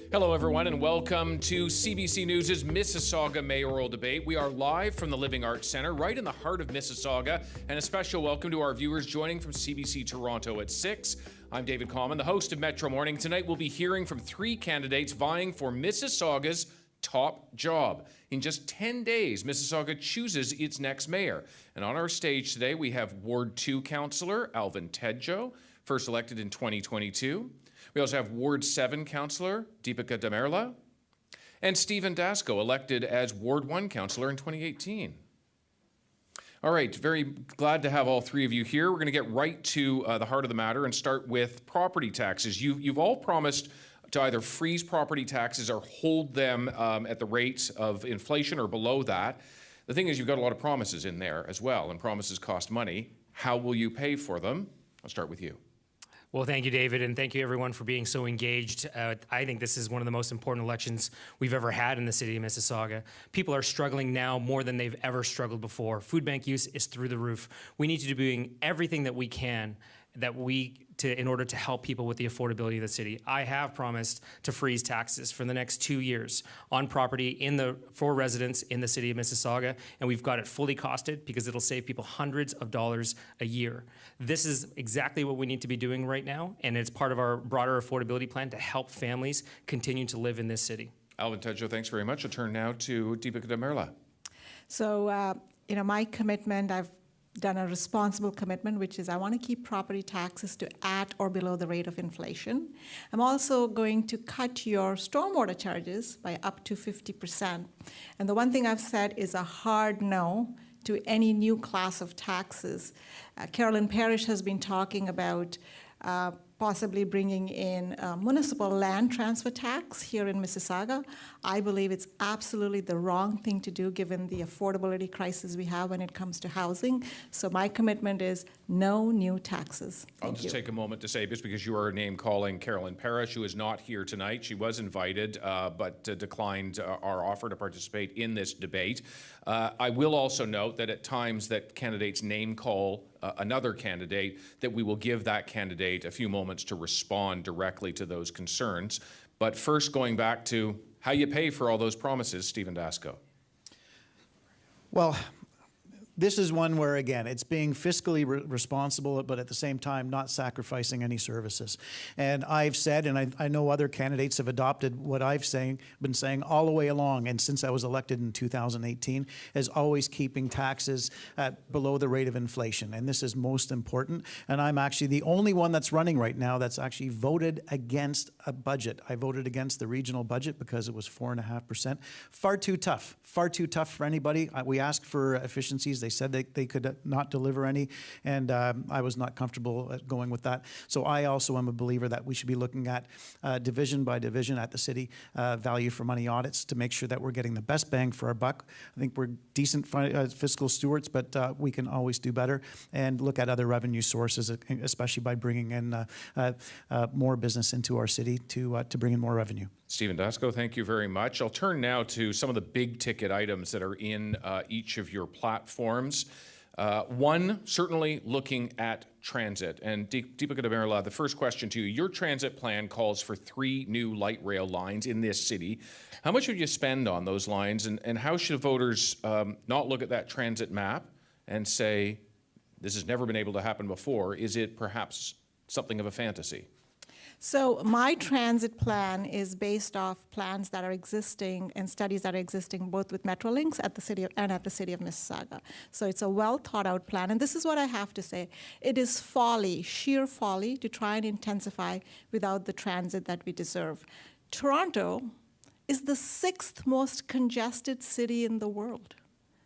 Hello, everyone, and welcome to CBC News' Mississauga mayoral debate. We are live from the Living Arts Centre, right in the heart of Mississauga, and a special welcome to our viewers joining from CBC Toronto at 6. I'm David Common, the host of Metro Morning. Tonight, we'll be hearing from three candidates vying for Mississauga's top job. In just 10 days, Mississauga chooses its next mayor. And on our stage today, we have Ward 2 Councillor Alvin Tedjo, first elected in 2022. We also have Ward 7 Councillor Dipika Damerla, and Stephen Dasko, elected as Ward 1 Councillor in 2018. All right, very glad to have all three of you here. We're going to get right to the heart of the matter and start with property taxes. You've all promised to either freeze property taxes or hold them at the rates of inflation or below that. The thing is, you've got a lot of promises in there as well, and promises cost money. How will you pay for them? I'll start with you. Well, thank you, David, and thank you, everyone, for being so engaged. I think this is one of the most important elections we've ever had in the city of Mississauga. People are struggling now more than they've ever struggled before. Food bank use is through the roof. We need to be doing everything that we can in order to help people with the affordability of the city. I have promised to freeze taxes for the next 2 years on property for residents in the city of Mississauga, and we've got it fully costed because it'll save people hundreds of dollars a year. This is exactly what we need to be doing right now, and it's part of our broader affordability plan to help families continue to live in this city. Alvin Tedjo, thanks very much. I'll turn now to Dipika Damerla. So, my commitment, I've done a responsible commitment, which is I want to keep property taxes to at or below the rate of inflation. I'm also going to cut your stormwater charges by up to 50%. And the one thing I've said is a hard no to any new class of taxes. Carolyn Parrish has been talking about possibly bringing in municipal land transfer tax here in Mississauga. I believe it's absolutely the wrong thing to do given the affordability crisis we have when it comes to housing. So my commitment is no new taxes. I'll just take a moment to say, just because you are name-calling Carolyn Parrish, who is not here tonight. She was invited, but declined our offer to participate in this debate. I will also note that at times that candidates name-call another candidate, that we will give that candidate a few moments to respond directly to those concerns. But first, going back to how you pay for all those promises, Stephen Dasko. Well, this is one where, again, it's being fiscally responsible, but at the same time not sacrificing any services. And I've said, and I know other candidates have adopted what I've been saying all the way along, and since I was elected in 2018, is always keeping taxes at below the rate of inflation. And this is most important. And I'm actually the only one that's running right now that's actually voted against a budget. I voted against the regional budget because it was 4.5%. Far too tough for anybody. We asked for efficiencies. They said they could not deliver any, and I was not comfortable going with that. So I also am a believer that we should be looking at division by division at the city value for money audits to make sure that we're getting the best bang for our buck. I think we're decent fiscal stewards, but we can always do better and look at other revenue sources, especially by bringing in more business into our city to bring in more revenue. Stephen Dasko, thank you very much. I'll turn now to some of the big ticket items that are in each of your platforms. One, certainly looking at transit. And Dipika Damerla, the first question to you. Your transit plan calls for 3 new light rail lines in this city. How much would you spend on those lines, and how should voters not look at that transit map and say, this has never been able to happen before? Is it perhaps something of a fantasy? So my transit plan is based off plans that are existing and studies that are existing both with Metrolinx at the city and at the city of Mississauga. So it's a well thought out plan. And this is what I have to say. It is folly, sheer folly, to try and intensify without the transit that we deserve. Toronto is the 6th most congested city in the world.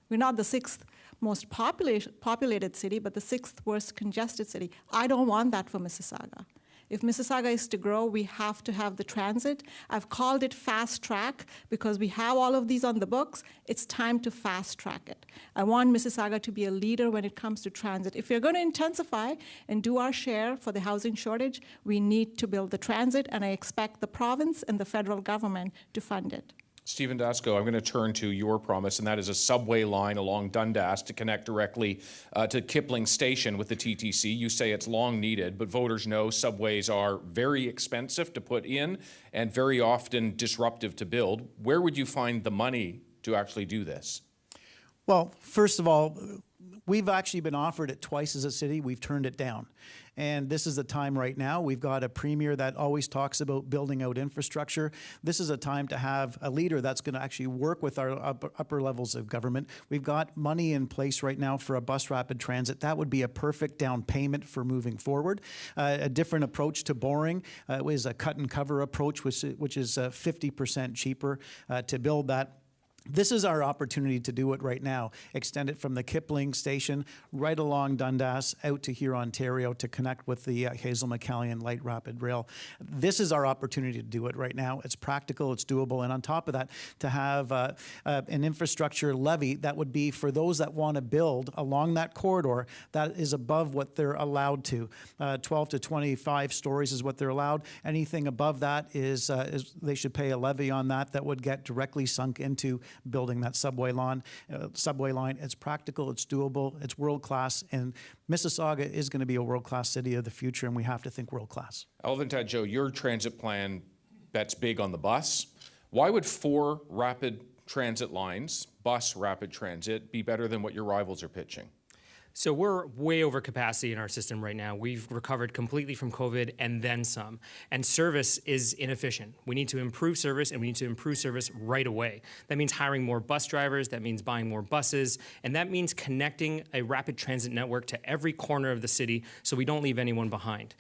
We're not the 6th most populated city, but the 6th worst congested city. I don't want that for Mississauga. If Mississauga is to grow, we have to have the transit. I've called it fast track because we have all of these on the books. It's time to fast track it. I want Mississauga to be a leader when it comes to transit. If we're going to intensify and do our share for the housing shortage, we need to build the transit, and I expect the province and the federal government to fund it. Stephen Dasko, I'm going to turn to your promise, and that is a subway line along Dundas to connect directly to Kipling Station with the TTC. You say it's long needed, but voters know subways are very expensive to put in and very often disruptive to build. Where would you find the money to actually do this? Well, first of all, we've actually been offered it twice as a city. We've turned it down. And this is the time right now. We've got a premier that always talks about building out infrastructure. This is a time to have a leader that's going to actually work with our upper levels of government. We've got money in place right now for a bus rapid transit. That would be a perfect down payment for moving forward. A different approach to boring is a cut and cover approach, which is 50% cheaper to build that. This is our opportunity to do it right now. Extend it from the Kipling Station right along Dundas out to here, Ontario, to connect with the Hazel McCallion Light Rapid Rail. This is our opportunity to do it right now. It's practical, it's doable, and on top of that, to have an infrastructure levy that would be for those that want to build along that corridor that is above what they're allowed to. 12 to 25 stories is what they're allowed. Anything above that is they should pay a levy on that that would get directly sunk into building that subway line. It's practical, it's doable, it's world-class, and Mississauga is going to be a world-class city of the future, and we have to think world-class. Alvin Tedjo, your transit plan bets big on the bus. Why would 4 rapid transit lines, bus rapid transit, be better than what your rivals are pitching? So we're way over capacity in our system right now. We've recovered completely from COVID and then some. And service is inefficient. We need to improve service, and we need to improve service right away. That means hiring more bus drivers, that means buying more buses, and that means connecting a rapid transit network to every corner of the city so we don't leave anyone behind.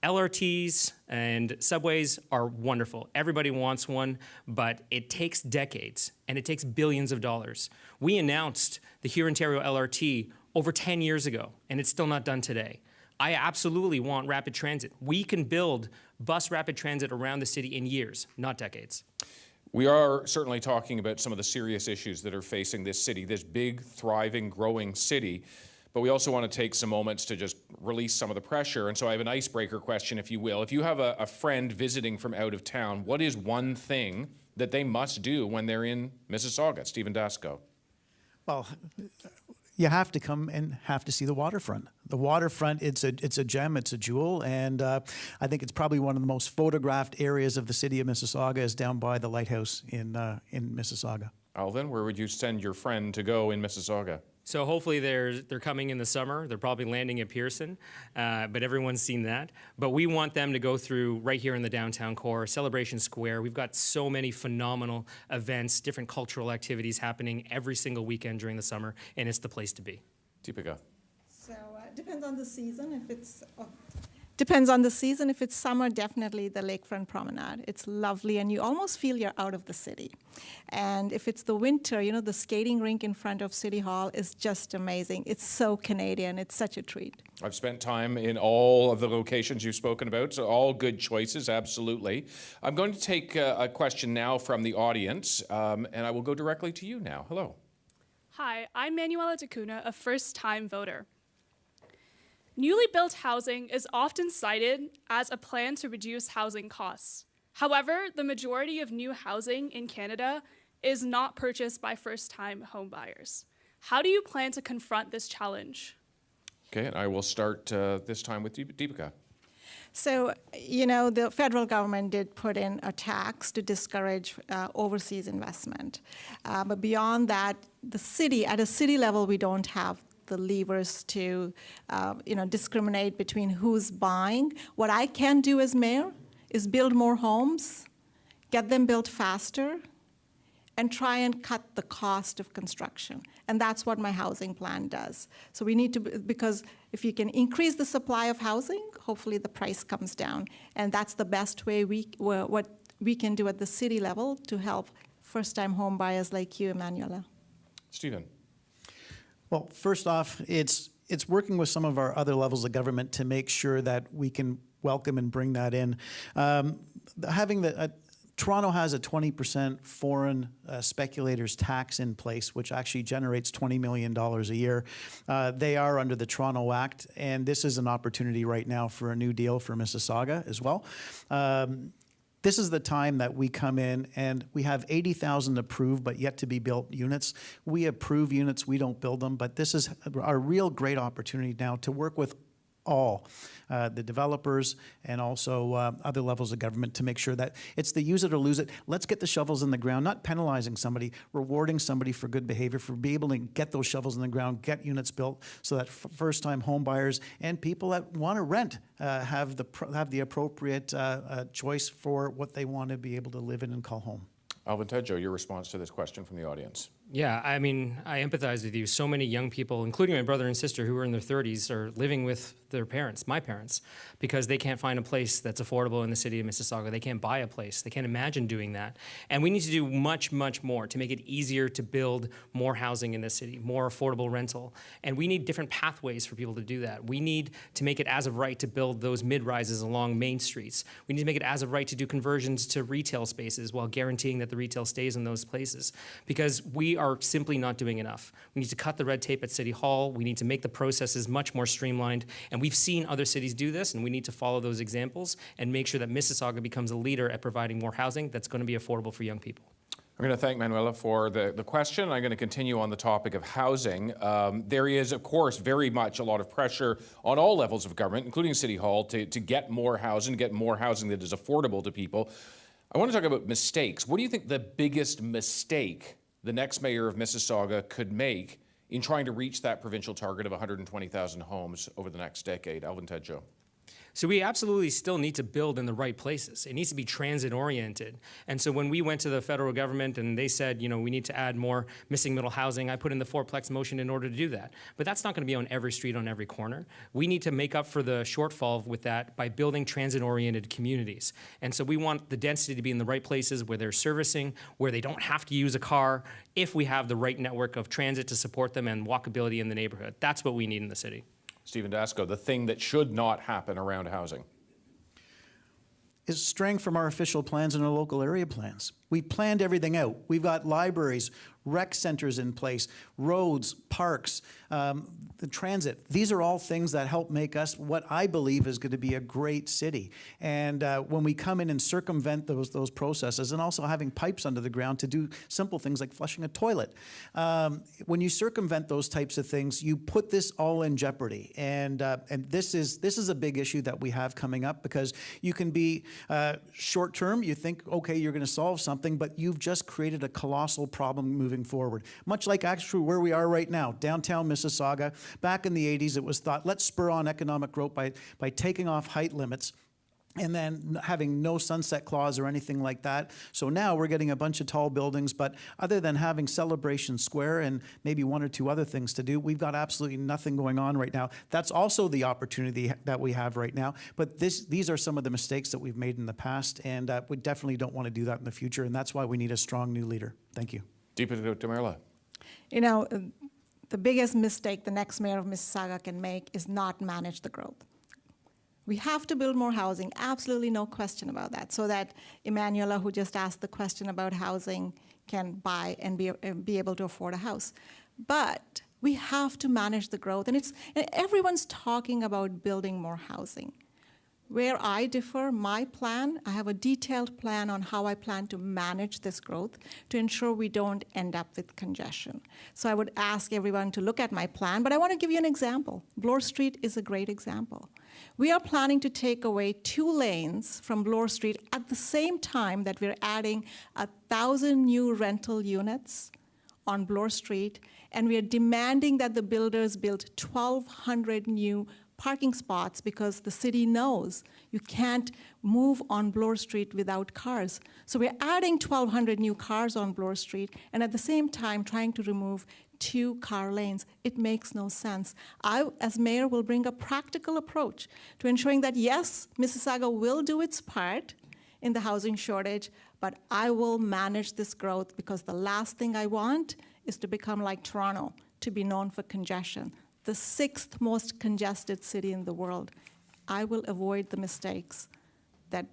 LRTs and subways are wonderful. Everybody wants one, but it takes decades and it takes billions of dollars. We announced the Hurontario LRT over 10 years ago, and it's still not done today. I absolutely want rapid transit. We can build bus rapid transit around the city in years, not decades. We are certainly talking about some of the serious issues that are facing this city, this big, thriving, growing city. But we also want to take some moments to just release some of the pressure. And so I have an icebreaker question, if you will. If you have a friend visiting from out of town, what is one thing that they must do when they're in Mississauga? Stephen Dasko. Well, you have to come and have to see the waterfront. The waterfront, it's a gem, it's a jewel, and I think it's probably one of the most photographed areas of the city of Mississauga is down by the lighthouse in Mississauga. Alvin, where would you send your friend to go in Mississauga? So hopefully they're coming in the summer. They're probably landing at Pearson, but everyone's seen that. But we want them to go through right here in the downtown core, Celebration Square. We've got so many phenomenal events, different cultural activities happening every single weekend during the summer, and it's the place to be. Dipika. So depends on the season. Depends on the season. If it's summer, definitely the lakefront promenade. It's lovely, and you almost feel you're out of the city. And if it's the winter, the skating rink in front of City Hall is just amazing. It's so Canadian. It's such a treat. I've spent time in all of the locations you've spoken about, so all good choices, absolutely. I'm going to take a question now from the audience, and I will go directly to you now. Hello. Hi, I'm Manuela Dacuna, a first-time voter. Newly built housing is often cited as a plan to reduce housing costs. However, the majority of new housing in Canada is not purchased by first-time homebuyers. How do you plan to confront this challenge? Okay, and I will start this time with Dipika. So, the federal government did put in a tax to discourage overseas investment. But beyond that, at a city level, we don't have the levers to, discriminate between who's buying. What I can do as mayor is build more homes, get them built faster, and try and cut the cost of construction. And that's what my housing plan does. So we need to, because if you can increase the supply of housing, hopefully the price comes down. And that's the best way what we can do at the city level to help first-time home buyers like you, Emanuela. Stephen. Well, first off, it's working with some of our other levels of government to make sure that we can welcome and bring that in. Toronto has a 20% foreign speculators tax in place, which actually generates $20 million a year. They are under the Toronto Act, and this is an opportunity right now for a new deal for Mississauga as well. This is the time that we come in and we have 80,000 approved but yet to be built units. We approve units, we don't build them, but this is our real great opportunity now to work with all the developers and also other levels of government to make sure that it's the use it or lose it. Let's get the shovels in the ground, not penalizing somebody, rewarding somebody for good behavior, for being able to get those shovels in the ground, get units built so that first-time home buyers and people that want to rent have the appropriate choice for what they want to be able to live in and call home. Alvin Tedjo, your response to this question from the audience. Yeah, I mean, I empathize with you. So many young people, including my brother and sister who are in their 30s, are living with their parents, my parents, because they can't find a place that's affordable in the city of Mississauga. They can't buy a place. They can't imagine doing that. And we need to do much, much more to make it easier to build more housing in the city, more affordable rental. And we need different pathways for people to do that. We need to make it as of right to build those mid-rises along main streets. We need to make it as of right to do conversions to retail spaces while guaranteeing that the retail stays in those places, because we are simply not doing enough. We need to cut the red tape at City Hall. We need to make the processes much more streamlined. And we've seen other cities do this, and we need to follow those examples and make sure that Mississauga becomes a leader at providing more housing that's going to be affordable for young people. I'm going to thank Manuela for the question. I'm going to continue on the topic of housing. There is, of course, very much a lot of pressure on all levels of government, including City Hall, to get more housing that is affordable to people. I want to talk about mistakes. What do you think the biggest mistake the next mayor of Mississauga could make in trying to reach that provincial target of 120,000 homes over the next decade? Alvin Tedjo. So we absolutely still need to build in the right places. It needs to be transit-oriented. And so when we went to the federal government and they said, you know, we need to add more missing middle housing, I put in the fourplex motion in order to do that. But that's not going to be on every street, on every corner. We need to make up for the shortfall with that by building transit-oriented communities. And so we want the density to be in the right places where they're servicing, where they don't have to use a car, if we have the right network of transit to support them and walkability in the neighborhood. That's what we need in the city. Stephen Dasko, the thing that should not happen around housing is straying from our official plans and our local area plans. We planned everything out. We've got libraries, rec centers in place, roads, parks, the transit. These are all things that help make us what I believe is going to be a great city. And when we come in and circumvent those processes, and also having pipes under the ground to do simple things like flushing a toilet, when you circumvent those types of things, you put this all in jeopardy. And this is a big issue that we have coming up, because you can be short term. You think, okay, you're going to solve something, but you've just created a colossal problem moving forward. Much like actually where we are right now, downtown Mississauga. Back in the 80s, it was thought, let's spur on economic growth by taking off height limits and then having no sunset clause or anything like that. So now we're getting a bunch of tall buildings, but other than having Celebration Square and maybe one or two other things to do, we've got absolutely nothing going on right now. That's also the opportunity that we have right now. But these are some of the mistakes that we've made in the past, and we definitely don't want to do that in the future, and that's why we need a strong new leader. Thank you. Dipika Damerla. You know, the biggest mistake the next mayor of Mississauga can make is not manage the growth. We have to build more housing, absolutely no question about that, so that Emanuela, who just asked the question about housing, can buy and be able to afford a house. But we have to manage the growth, and everyone's talking about building more housing. Where I differ, my plan, I have a detailed plan on how I plan to manage this growth to ensure we don't end up with congestion. So I would ask everyone to look at my plan, but I want to give you an example. Bloor Street is a great example. We are planning to take away 2 lanes from Bloor Street at the same time that we're adding 1,000 new rental units on Bloor Street, and we are demanding that the builders build 1,200 new parking spots, because the city knows you can't move on Bloor Street without cars. So we're adding 1,200 new cars on Bloor Street, and at the same time trying to remove 2 car lanes. It makes no sense. I, as mayor, will bring a practical approach to ensuring that, yes, Mississauga will do its part in the housing shortage, but I will manage this growth, because the last thing I want is to become like Toronto, to be known for congestion. The 6th most congested city in the world. I will avoid the mistakes that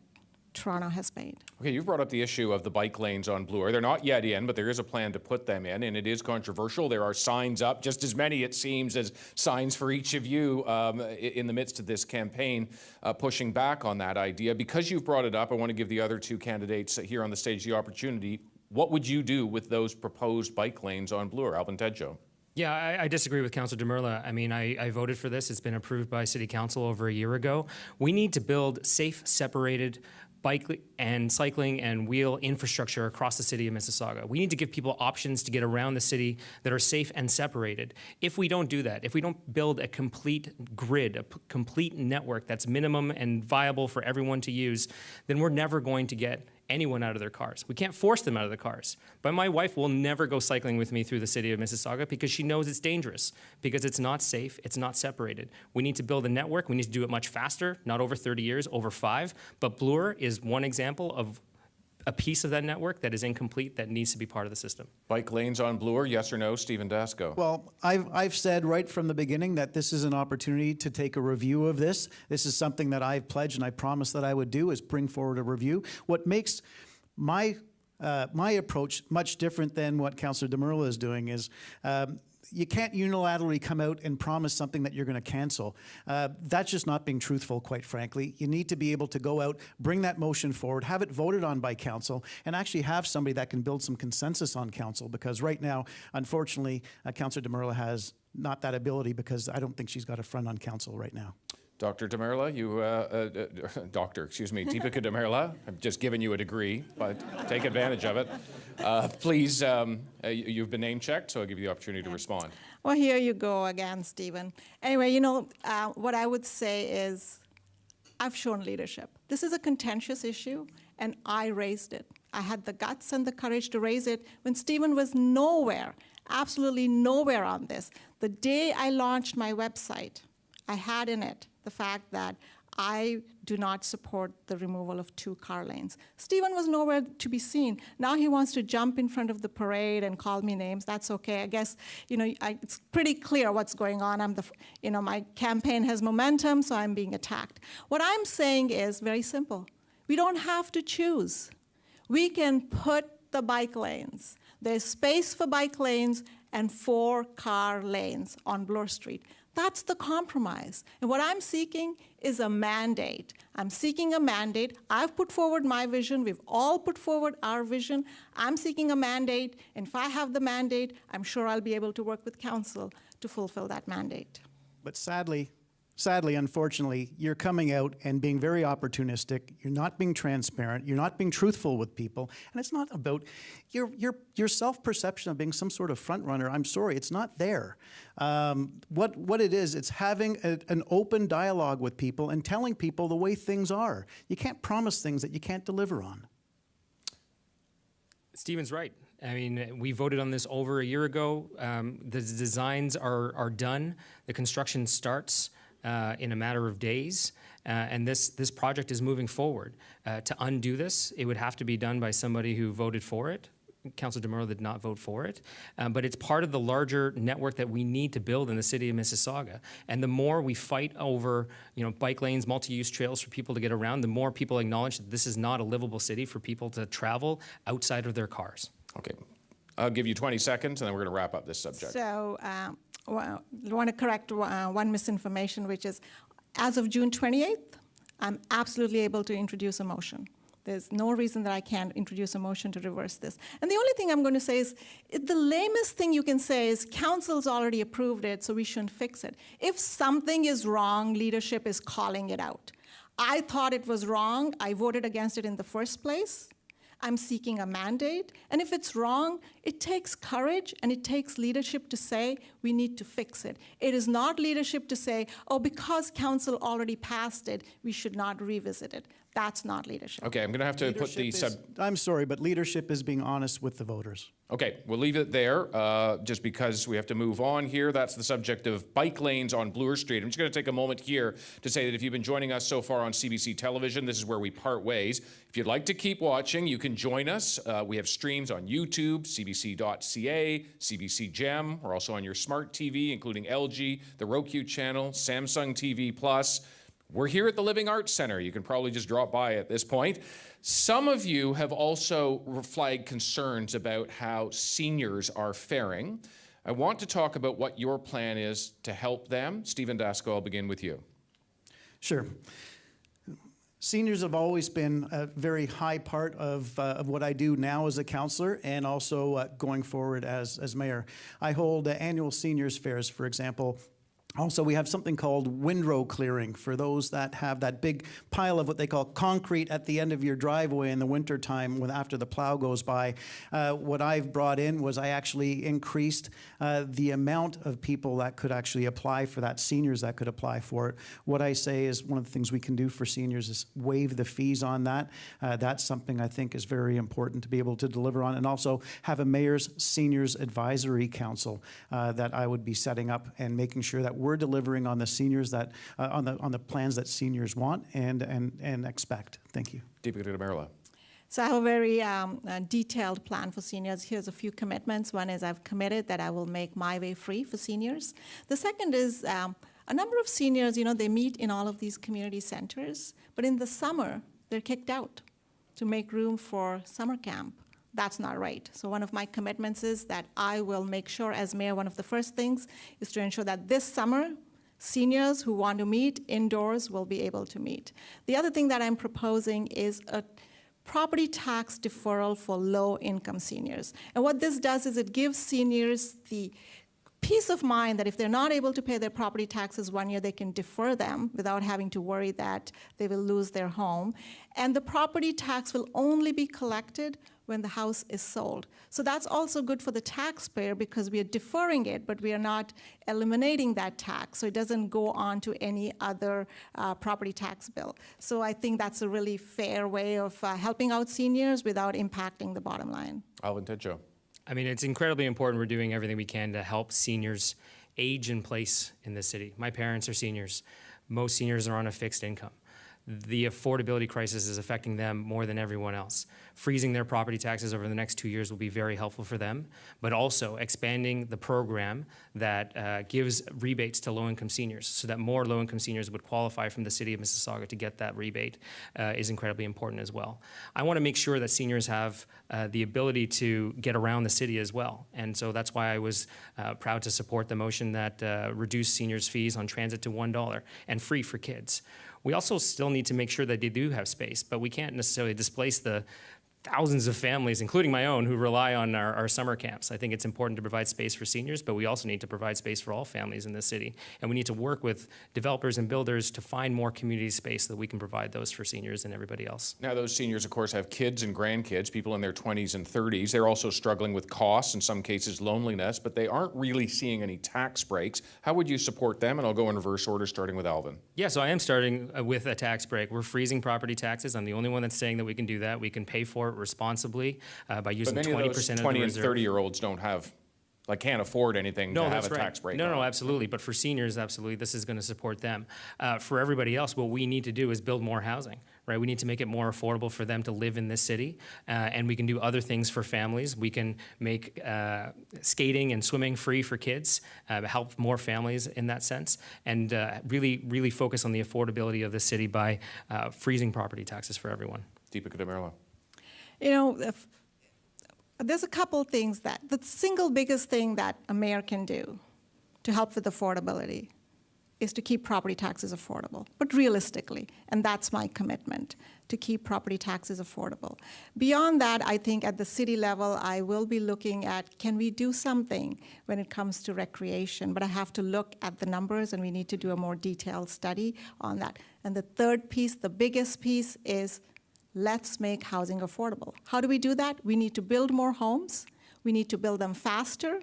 Toronto has made. Okay, you've brought up the issue of the bike lanes on Bloor. They're not yet in, but there is a plan to put them in, and it is controversial. There are signs up, just as many, it seems, as signs for each of you in the midst of this campaign, pushing back on that idea. Because you've brought it up, I want to give the other two candidates here on the stage the opportunity. What would you do with those proposed bike lanes on Bloor, Alvin Tedjo? Yeah, I disagree with Councillor Damerla. I mean, I voted for this. It's been approved by City Council over a year ago. We need to build safe, separated bike and cycling and wheel infrastructure across the city of Mississauga. We need to give people options to get around the city that are safe and separated. If we don't do that, if we don't build a complete grid, a complete network that's minimum and viable for everyone to use, then we're never going to get anyone out of their cars. We can't force them out of the cars. But my wife will never go cycling with me through the city of Mississauga because she knows it's dangerous, because it's not safe, it's not separated. We need to build a network. We need to do it much faster, not over 30 years, over 5. But Bloor is one example of a piece of that network that is incomplete that needs to be part of the system. Bike lanes on Bloor, yes or no, Stephen Dasko? Well, I've said right from the beginning that this is an opportunity to take a review of this. This is something that I've pledged and I promised that I would do, is bring forward a review. What makes my approach much different than what Councillor Damerla is doing is you can't unilaterally come out and promise something that you're going to cancel. That's just not being truthful, quite frankly. You need to be able to go out, bring that motion forward, have it voted on by council, and actually have somebody that can build some consensus on council, because right now, unfortunately, Councillor Damerla has not that ability, because I don't think she's got a front on council right now. Dr. Damerla, Dipika Damerla, I've just given you a degree, but take advantage of it. Please, you've been name checked, so I'll give you the opportunity to respond. Well, here you go again, Stephen. Anyway, what I would say is I've shown leadership. This is a contentious issue, and I raised it. I had the guts and the courage to raise it when Stephen was nowhere, absolutely nowhere on this. The day I launched my website, I had in it the fact that I do not support the removal of 2 car lanes. Stephen was nowhere to be seen. Now he wants to jump in front of the parade and call me names. That's okay. I guess, it's pretty clear what's going on. My campaign has momentum, so I'm being attacked. What I'm saying is very simple. We don't have to choose. We can put the bike lanes. There's space for bike lanes and 4 car lanes on Bloor Street. That's the compromise. And what I'm seeking is a mandate. I'm seeking a mandate. I've put forward my vision. We've all put forward our vision. I'm seeking a mandate. And if I have the mandate, I'm sure I'll be able to work with council to fulfill that mandate. But sadly, unfortunately, you're coming out and being very opportunistic. You're not being transparent. You're not being truthful with people. And it's not about your self-perception of being some sort of front runner. I'm sorry, it's not there. What it is, it's having an open dialogue with people and telling people the way things are. You can't promise things that you can't deliver on. Stephen's right. I mean, we voted on this over a year ago. The designs are done. The construction starts in a matter of days, and this project is moving forward. To undo this, it would have to be done by somebody who voted for it. Councillor Damerla did not vote for it, but it's part of the larger network that we need to build in the city of Mississauga. And the more we fight over, bike lanes, multi-use trails for people to get around, the more people acknowledge that this is not a livable city for people to travel outside of their cars. Okay. I'll give you 20 seconds, and then we're going to wrap up this subject. So I want to correct one misinformation, which is, as of June 28th, I'm absolutely able to introduce a motion. There's no reason that I can't introduce a motion to reverse this. And the only thing I'm going to say is, the lamest thing you can say is, council's already approved it, so we shouldn't fix it. If something is wrong, leadership is calling it out. I thought it was wrong. I voted against it in the first place. I'm seeking a mandate. And if it's wrong, it takes courage and it takes leadership to say, we need to fix it. It is not leadership to say, oh, because council already passed it, we should not revisit it. That's not leadership. Okay, I'm going to have to put the I'm sorry, but leadership is being honest with the voters. Okay, we'll leave it there just because we have to move on here. That's the subject of bike lanes on Bloor Street. I'm just going to take a moment here to say that if you've been joining us so far on CBC television, this is where we part ways. If you'd like to keep watching, you can join us. We have streams on YouTube, cbc.ca, CBC Gem. We're also on your smart TV, including LG, the Roku channel, Samsung TV Plus. We're here at the Living Arts Center. You can probably just drop by at this point. Some of you have also flagged concerns about how seniors are faring. I want to talk about what your plan is to help them. Stephen Dasko, I'll begin with you. Sure. Seniors have always been a very high part of what I do now as a councillor and also going forward as mayor. I hold annual seniors fairs, for example. Also, we have something called windrow clearing for those that have that big pile of what they call concrete at the end of your driveway in the wintertime after the plow goes by. What I've brought in was I actually increased the amount of people that could actually apply for that, seniors that could apply for it. What I say is one of the things we can do for seniors is waive the fees on that. That's something I think is very important to be able to deliver on, and also have a mayor's seniors advisory council that I would be setting up and making sure that we're delivering on the seniors that on the plans that seniors want and expect. Thank you. Dipika Damerla. So I have a very detailed plan for seniors. Here's a few commitments. One is I've committed that I will make my way free for seniors. The second is a number of seniors, they meet in all of these community centers, but in the summer, they're kicked out to make room for summer camp. That's not right. So one of my commitments is that I will make sure as mayor, one of the first things is to ensure that this summer, seniors who want to meet indoors will be able to meet. The other thing that I'm proposing is a property tax deferral for low-income seniors. And what this does is it gives seniors the peace of mind that if they're not able to pay their property taxes 1 year, they can defer them without having to worry that they will lose their home. And the property tax will only be collected when the house is sold. So that's also good for the taxpayer because we are deferring it, but we are not eliminating that tax. So it doesn't go on to any other property tax bill. So I think that's a really fair way of helping out seniors without impacting the bottom line. Alvin Tedjo. I mean, it's incredibly important. We're doing everything we can to help seniors age in place in this city. My parents are seniors. Most seniors are on a fixed income. The affordability crisis is affecting them more than everyone else. Freezing their property taxes over the next 2 years will be very helpful for them, but also expanding the program that gives rebates to low-income seniors so that more low-income seniors would qualify from the city of Mississauga to get that rebate is incredibly important as well. I want to make sure that seniors have the ability to get around the city as well, and so that's why I was proud to support the motion that reduced seniors' fees on transit to $1 and free for kids. We also still need to make sure that they do have space, but we can't necessarily displace the thousands of families, including my own, who rely on our summer camps. I think it's important to provide space for seniors, but we also need to provide space for all families in this city. And we need to work with developers and builders to find more community space so that we can provide those for seniors and everybody else. Now, those seniors, of course, have kids and grandkids, people in their 20s and 30s. They're also struggling with costs, in some cases loneliness, but they aren't really seeing any tax breaks. How would you support them? And I'll go in reverse order, starting with Alvin. Yeah, so I am starting with a tax break. We're freezing property taxes. I'm the only one that's saying that we can do that. We can pay for it responsibly by using 20% of the reserve. But many of those 20 and 30-year-olds don't have, can't afford anything to have a tax break. No, absolutely. But for seniors, absolutely, this is going to support them. For everybody else, what we need to do is build more housing, right? We need to make it more affordable for them to live in this city, and we can do other things for families. We can make skating and swimming free for kids, help more families in that sense, and really focus on the affordability of the city by freezing property taxes for everyone. Dipika Damerla. There's a couple things that, the single biggest thing that a mayor can do to help with affordability is to keep property taxes affordable, but realistically, and that's my commitment, to keep property taxes affordable. Beyond that, I think at the city level, I will be looking at, can we do something when it comes to recreation? But I have to look at the numbers, and we need to do a more detailed study on that. And the third piece, the biggest piece, is let's make housing affordable. How do we do that? We need to build more homes, we need to build them faster,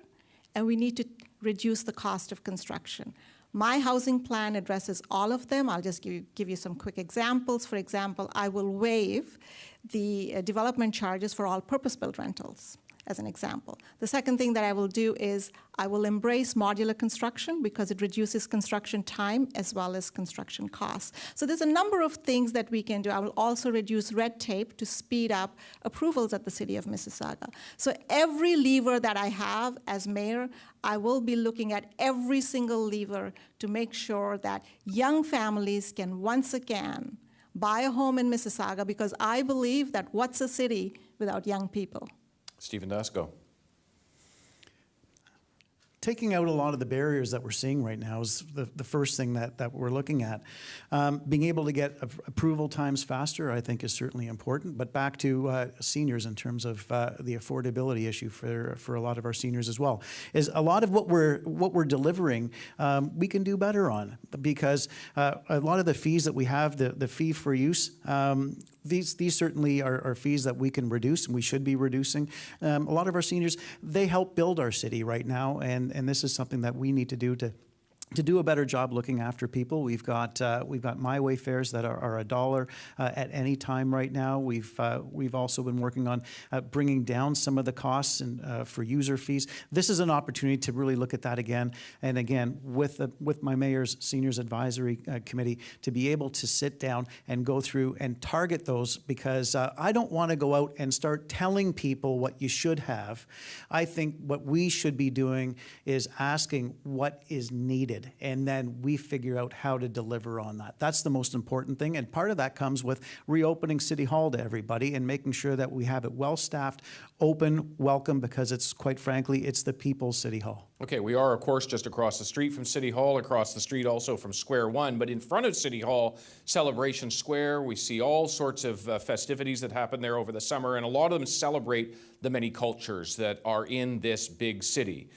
and we need to reduce the cost of construction. My housing plan addresses all of them. I'll just give you some quick examples. For example, I will waive the development charges for all purpose-built rentals. as an example. The second thing that I will do is I will embrace modular construction because it reduces construction time as well as construction costs. So there's a number of things that we can do. I will also reduce red tape to speed up approvals at the City of Mississauga. So every lever that I have as mayor, I will be looking at every single lever to make sure that young families can once again buy a home in Mississauga, because I believe that what's a city without young people? Stephen Dasko. Taking out a lot of the barriers that we're seeing right now is the first thing that we're looking at. Being able to get approval times faster, I think, is certainly important. But back to seniors in terms of the affordability issue for a lot of our seniors as well, is a lot of what we're delivering we can do better on, because a lot of the fees that we have, the fee for use, these certainly are fees that we can reduce, and we should be reducing. A lot of our seniors, they help build our city right now, and this is something that we need to do to do a better job looking after people. We've got My Way fares that are $1 at any time right now. We've also been working on bringing down some of the costs and for user fees. This is an opportunity to really look at that again and again with my mayor's seniors advisory committee, to be able to sit down and go through and target those, because I don't want to go out and start telling people what you should have. I think what we should be doing is asking what is needed, and then we figure out how to deliver on that. That's the most important thing, and part of that comes with reopening City Hall to everybody and making sure that we have it well-staffed, open, welcome, because it's, quite frankly, it's the people's City Hall. Okay, we are, of course, just across the street from City Hall, across the street also from Square One, but in front of City Hall, Celebration Square, we see all sorts of festivities that happen there over the summer, and a lot of them celebrate the many cultures that are in this big city.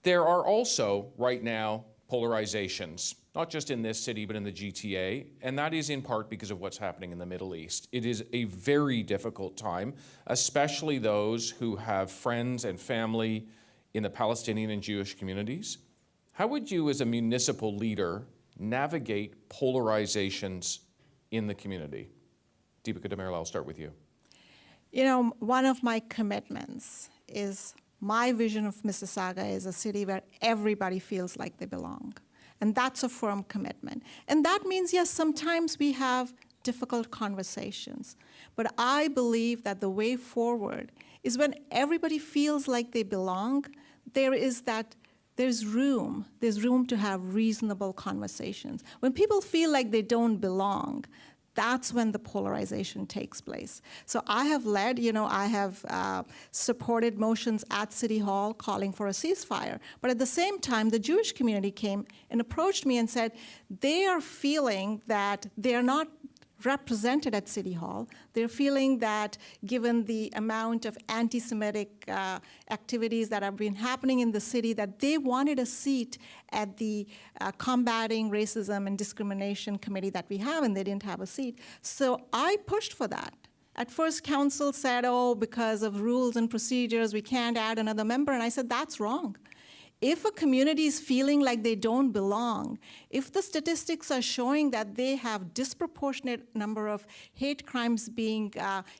There are also, right now, polarizations, not just in this city, but in the GTA, and that is in part because of what's happening in the Middle East. It is a very difficult time, especially those who have friends and family in the Palestinian and Jewish communities. How would you, as a municipal leader, navigate polarizations in the community? Dipika Damerla, I'll start with you. You know, one of my commitments is my vision of Mississauga is a city where everybody feels like they belong. And that's a firm commitment. And that means, yes, sometimes we have difficult conversations. But I believe that the way forward is when everybody feels like they belong, there's room to have reasonable conversations. When people feel like they don't belong, that's when the polarization takes place. So I have led, I have supported motions at City Hall calling for a ceasefire. But at the same time, the Jewish community came and approached me and said they are feeling that they are not represented at City Hall. They're feeling that given the amount of anti-Semitic activities that have been happening in the city, that they wanted a seat at the Combating Racism and Discrimination Committee that we have, and they didn't have a seat. So I pushed for that. At first, council said, because of rules and procedures, we can't add another member, and I said, that's wrong. If a community is feeling like they don't belong, if the statistics are showing that they have disproportionate number of hate crimes being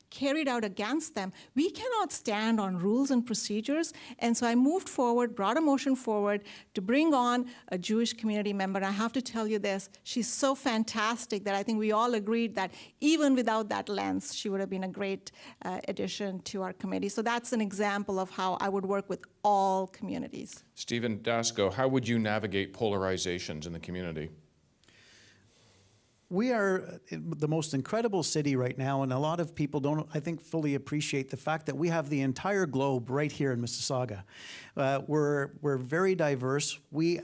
carried out against them, we cannot stand on rules and procedures. And so I moved forward, brought a motion forward to bring on a Jewish community member. And I have to tell you this, she's so fantastic that I think we all agreed that even without that lens, she would have been a great addition to our committee. So that's an example of how I would work with all communities. Stephen Dasko, how would you navigate polarizations in the community? We are the most incredible city right now, and a lot of people don't, I think, fully appreciate the fact that we have the entire globe right here in Mississauga. We're very diverse. We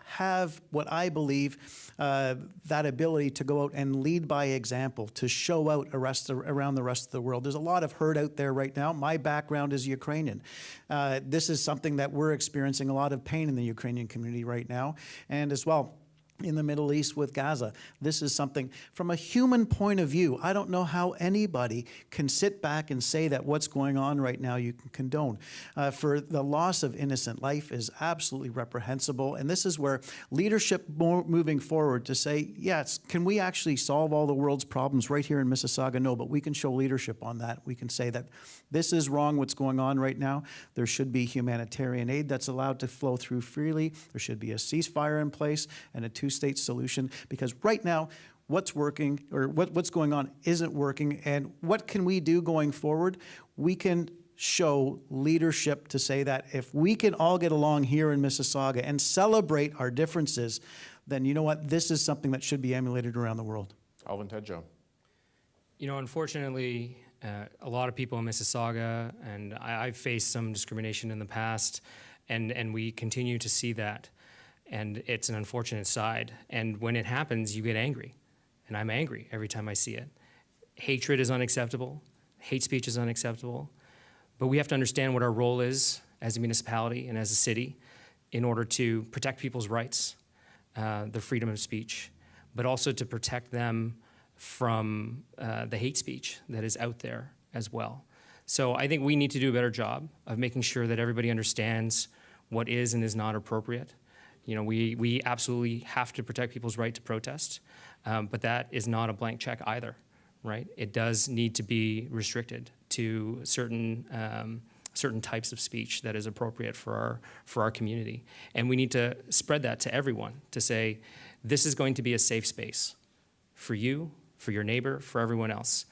have what I believe that ability to go out and lead by example, to show out around the rest of the world. There's a lot of hurt out there right now. My background is Ukrainian. This is something that we're experiencing, a lot of pain in the Ukrainian community right now. And as well, in the Middle East with Gaza. This is something, from a human point of view, I don't know how anybody can sit back and say that what's going on right now you can condone. For the loss of innocent life is absolutely reprehensible, and this is where leadership moving forward to say, yes, can we actually solve all the world's problems right here in Mississauga? No, but we can show leadership on that. We can say that this is wrong what's going on right now. There should be humanitarian aid that's allowed to flow through freely. There should be a ceasefire in place and a two-state solution, because right now what's working or what's going on isn't working. And what can we do going forward? We can show leadership to say that if we can all get along here in Mississauga and celebrate our differences, then you know what? This is something that should be emulated around the world. Alvin Tedjo. You know, unfortunately, a lot of people in Mississauga, and I've faced some discrimination in the past, and we continue to see that. And it's an unfortunate side. And when it happens, you get angry. And I'm angry every time I see it. Hatred is unacceptable. Hate speech is unacceptable. But we have to understand what our role is as a municipality and as a city in order to protect people's rights, their freedom of speech, but also to protect them from the hate speech that is out there as well. So I think we need to do a better job of making sure that everybody understands what is and is not appropriate. You know, we absolutely have to protect people's right to protest, but that is not a blank check either, right? It does need to be restricted to certain types of speech that is appropriate for our community. And we need to spread that to everyone to say, this is going to be a safe space for you, for your neighbor, for everyone else.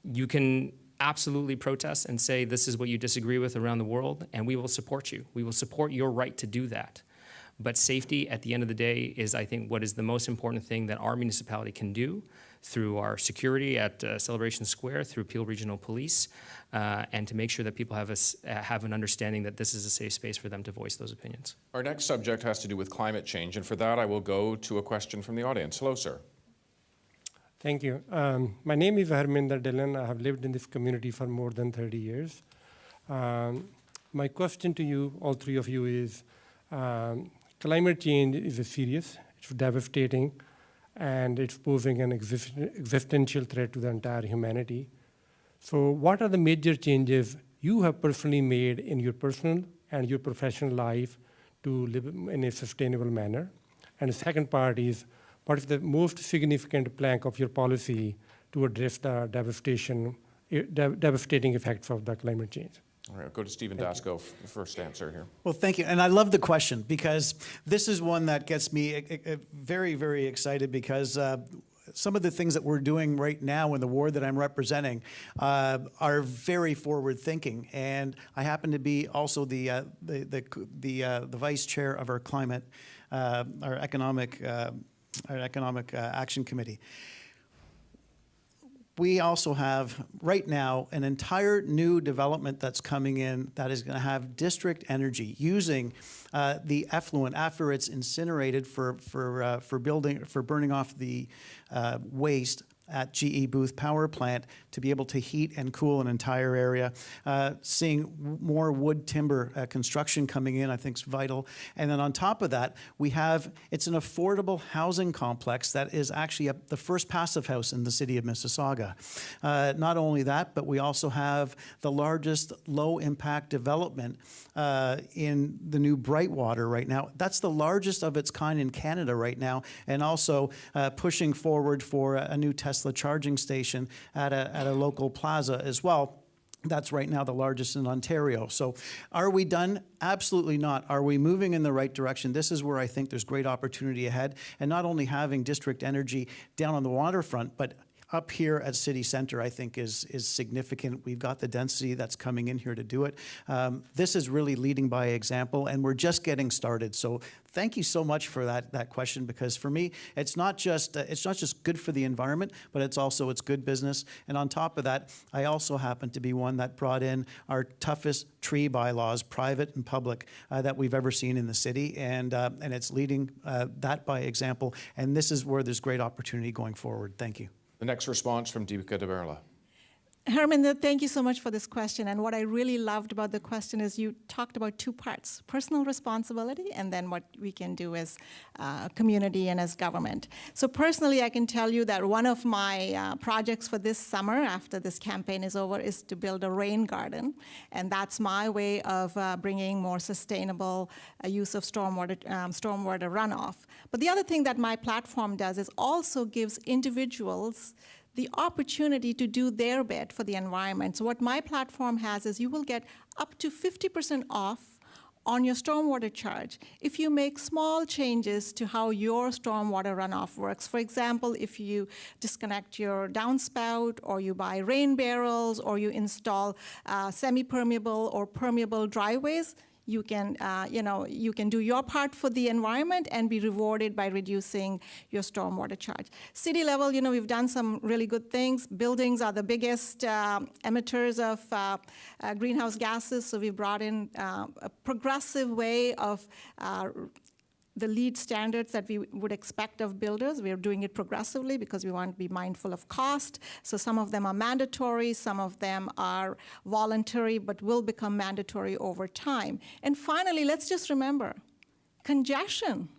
You can absolutely protest and say this is what you disagree with around the world, and we will support you. We will support your right to do that. But safety, at the end of the day, is, I think, what is the most important thing that our municipality can do through our security at Celebration Square, through Peel Regional Police, and to make sure that people have an understanding that this is a safe space for them to voice those opinions. Our next subject has to do with climate change, and for that I will go to a question from the audience. Hello, sir. Thank you. My name is Harminder Dillon. I have lived in this community for more than 30 years. My question to you, all three of you, is climate change is serious, it's devastating, and it's posing an existential threat to the entire humanity. So what are the major changes you have personally made in your personal and your professional life to live in a sustainable manner? And the second part is, what is the most significant plank of your policy to address the devastating effects of the climate change? All right, I'll go to Stephen Dasko for the first answer here. Well, thank you. And I love the question, because this is one that gets me very, very excited, because some of the things that we're doing right now in the ward that I'm representing are very forward-thinking. And I happen to be also the vice chair of our climate, our economic action committee. We also have right now an entire new development that's coming in that is going to have district energy using the effluent after it's incinerated for burning off the waste at GE Booth Power Plant to be able to heat and cool an entire area. Seeing more wood timber construction coming in, I think, is vital. And then on top of that, it's an affordable housing complex that is actually the first passive house in the city of Mississauga. Not only that, but we also have the largest low-impact development in the new Brightwater right now. That's the largest of its kind in Canada right now, and also pushing forward for a new Tesla charging station at a local plaza as well. That's right now the largest in Ontario. So are we done? Absolutely not. Are we moving in the right direction? This is where I think there's great opportunity ahead. And not only having district energy down on the waterfront, but up here at City Centre, I think, is significant. We've got the density that's coming in here to do it. This is really leading by example, and we're just getting started. So thank you so much for that question, because for me, it's not just good for the environment, but it's good business. And on top of that, I also happen to be one that brought in our toughest tree bylaws, private and public, that we've ever seen in the city, and it's leading that by example. And this is where there's great opportunity going forward. Thank you. The next response from Dipika Damerla. Herman, thank you so much for this question. And what I really loved about the question is you talked about two parts, personal responsibility and then what we can do as community and as government. So personally, I can tell you that one of my projects for this summer, after this campaign is over, is to build a rain garden. And that's my way of bringing more sustainable use of stormwater runoff. But the other thing that my platform does is also gives individuals the opportunity to do their bit for the environment. So what my platform has is you will get up to 50% off on your stormwater charge if you make small changes to how your stormwater runoff works. For example, if you disconnect your downspout, or you buy rain barrels, or you install semi-permeable or permeable driveways, you can do your part for the environment and be rewarded by reducing your stormwater charge. City level, we've done some really good things. Buildings are the biggest emitters of greenhouse gases, so we brought in a progressive way of the LEED standards that we would expect of builders. We are doing it progressively because we want to be mindful of cost. So some of them are mandatory, some of them are voluntary, but will become mandatory over time. And finally, let's just remember, congestion.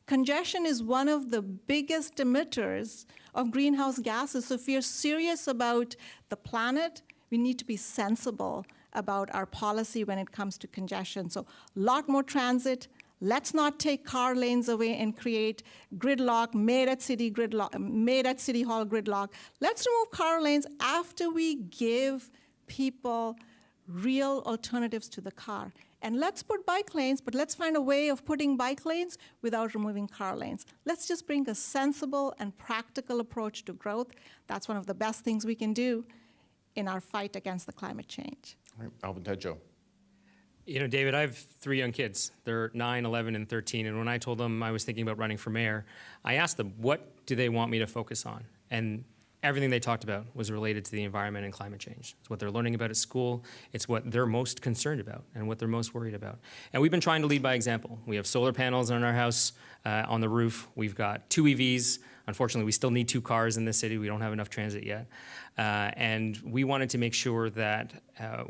Congestion is one of the biggest emitters of greenhouse gases. So if we are serious about the planet, we need to be sensible about our policy when it comes to congestion. So a lot more transit. Let's not take car lanes away and create gridlock, made at City Hall gridlock. Let's remove car lanes after we give people real alternatives to the car. And let's put bike lanes, but let's find a way of putting bike lanes without removing car lanes. Let's just bring a sensible and practical approach to growth. That's one of the best things we can do in our fight against the climate change. All right, Alvin Tedjo. David, I have 3 young kids. They're 9, 11, and 13. And when I told them I was thinking about running for mayor, I asked them, what do they want me to focus on? And everything they talked about was related to the environment and climate change. It's what they're learning about at school. It's what they're most concerned about and what they're most worried about. And we've been trying to lead by example. We have solar panels on our house, on the roof. We've got 2 EVs. Unfortunately, we still need 2 cars in this city. We don't have enough transit yet. And we wanted to make sure that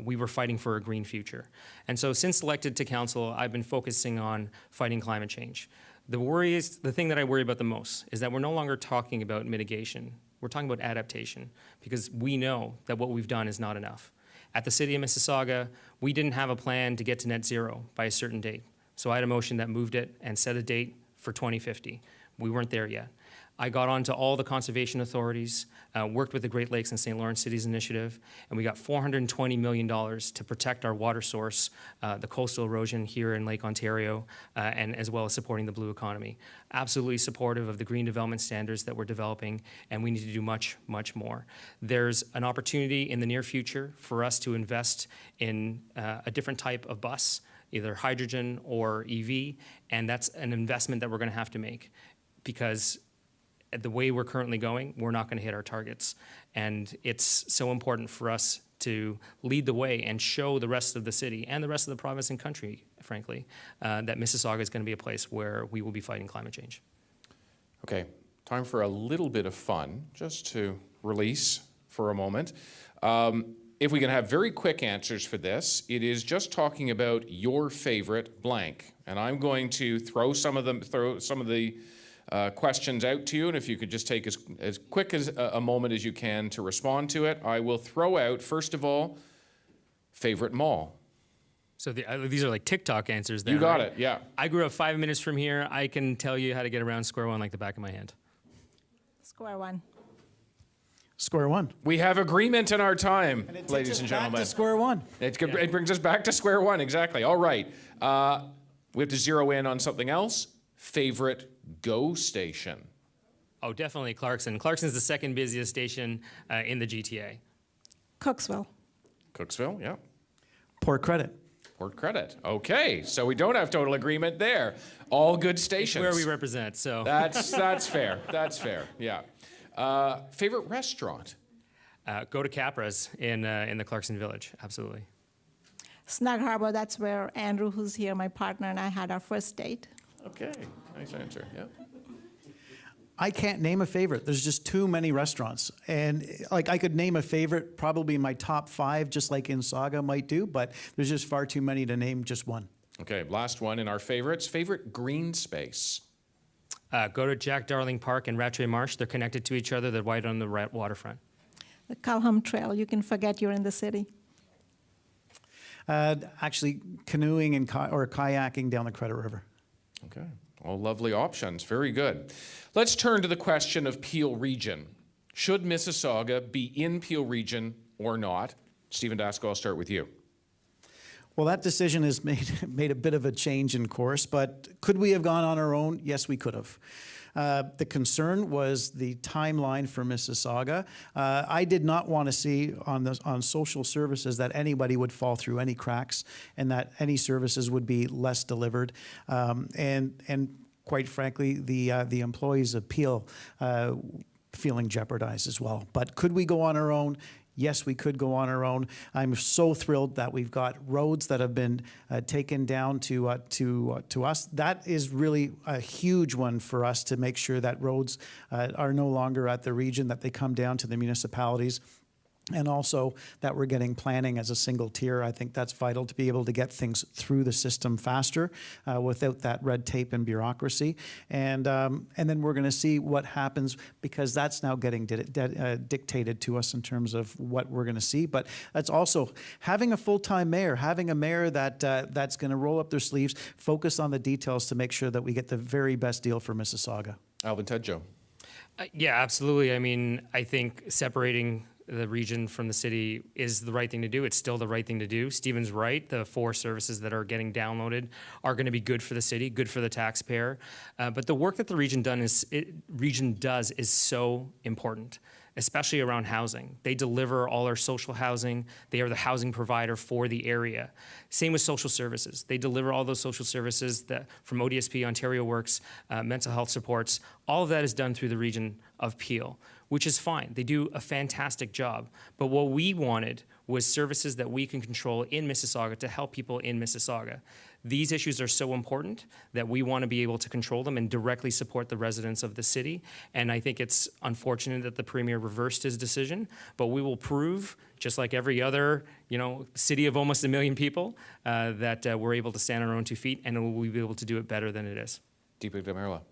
we were fighting for a green future. And so since elected to council, I've been focusing on fighting climate change. The thing that I worry about the most is that we're no longer talking about mitigation. We're talking about adaptation, because we know that what we've done is not enough. At the City of Mississauga, we didn't have a plan to get to net zero by a certain date. So I had a motion that moved it and set a date for 2050. We weren't there yet. I got on to all the conservation authorities, worked with the Great Lakes and St. Lawrence Cities Initiative, and we got $420 million to protect our water source, the coastal erosion here in Lake Ontario, and as well as supporting the blue economy. Absolutely supportive of the green development standards that we're developing, and we need to do much, much more. There's an opportunity in the near future for us to invest in a different type of bus, either hydrogen or EV, and that's an investment that we're going to have to make, because the way we're currently going, we're not going to hit our targets. And it's so important for us to lead the way and show the rest of the city and the rest of the province and country, frankly, that Mississauga is going to be a place where we will be fighting climate change. Okay, time for a little bit of fun, just to release for a moment. If we can have very quick answers for this, it is just talking about your favorite blank. And I'm going to throw some of the questions out to you, and if you could just take as quick as a moment as you can to respond to it. I will throw out, first of all, favorite mall. So these are like TikTok answers then, You got right? it, yeah. I grew up 5 minutes from here. I can tell you how to get around Square One like the back of my hand. Square One. Square One. We have agreement in our time, ladies and Back to gentlemen. Square One. It brings us back to square one, exactly. All right. We have to zero in on something else. Favorite GO station. Oh, definitely Clarkson. Clarkson's the second busiest station in the GTA. Cooksville. Cooksville, yeah. Port Credit. Port Credit. Okay, so we don't have total agreement there. All good stations. Where we represent, so. That's fair. That's fair, yeah. Favorite restaurant? Go to Capra's in the Clarkson Village, absolutely. Snug Harbor, that's where Andrew, who's here, my partner, and I had our first date. Okay, nice answer, yeah. I can't name a favorite. There's just too many restaurants. And like I could name a favorite, probably my top 5, just like Mississauga might do, but there's just far too many to name just one. Okay, last one in our favorites. Favorite green space? Go to Jack Darling Park and Rattray Marsh. They're connected to each other. They're right on the waterfront. The Calhoun Trail, you can forget you're in the city. Actually, canoeing and or kayaking down the Credit River. Okay, all lovely options. Very good. Let's turn to the question of Peel Region. Should Mississauga be in Peel Region or not? Stephen Dasko, I'll start with you. Well, that decision has made a bit of a change in course, but could we have gone on our own? Yes, we could have. The concern was the timeline for Mississauga. I did not want to see on social services that anybody would fall through any cracks and that any services would be less delivered. And quite frankly, the employees of Peel feeling jeopardized as well. But could we go on our own? Yes, we could go on our own. I'm so thrilled that we've got roads that have been taken down to us. That is really a huge one for us to make sure that roads are no longer at the region, that they come down to the municipalities. And also that we're getting planning as a single tier. I think that's vital to be able to get things through the system faster without that red tape and bureaucracy. And then we're going to see what happens, because that's now getting dictated to us in terms of what we're going to see. But that's also having a full-time mayor, having a mayor that's going to roll up their sleeves, focus on the details to make sure that we get the very best deal for Mississauga. Alvin Tedjo. Yeah, absolutely. I mean, I think separating the region from the city is the right thing to do. It's still the right thing to do. Stephen's right. The 4 services that are getting downloaded are going to be good for the city, good for the taxpayer. But the work that the region does is so important, especially around housing. They deliver all our social housing. They are the housing provider for the area. Same with social services. They deliver all those social services from ODSP, Ontario Works, mental health supports. All of that is done through the region of Peel, which is fine. They do a fantastic job. But what we wanted was services that we can control in Mississauga to help people in Mississauga. These issues are so important that we want to be able to control them and directly support the residents of the city. And I think it's unfortunate that the Premier reversed his decision, but we will prove, just like every other city of almost 1 million people, that we're able to stand on our own 2 feet, and we'll be able to do it better than it is. Dipika Damerla.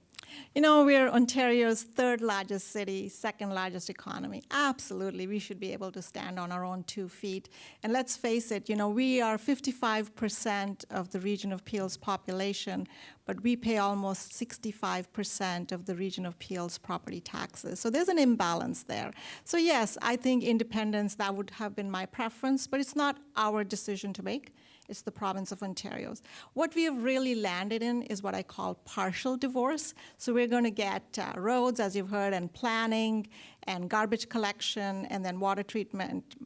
We're Ontario's 3rd largest city, 2nd largest economy. Absolutely, we should be able to stand on our own 2 feet. And let's face it, we are 55% of the region of Peel's population, but we pay almost 65% of the region of Peel's property taxes. So there's an imbalance there. So yes, I think independence, that would have been my preference, but it's not our decision to make. It's the province of Ontario's. What we have really landed in is what I call partial divorce. So we're going to get roads, as you've heard, and planning, and garbage collection, and then water treatment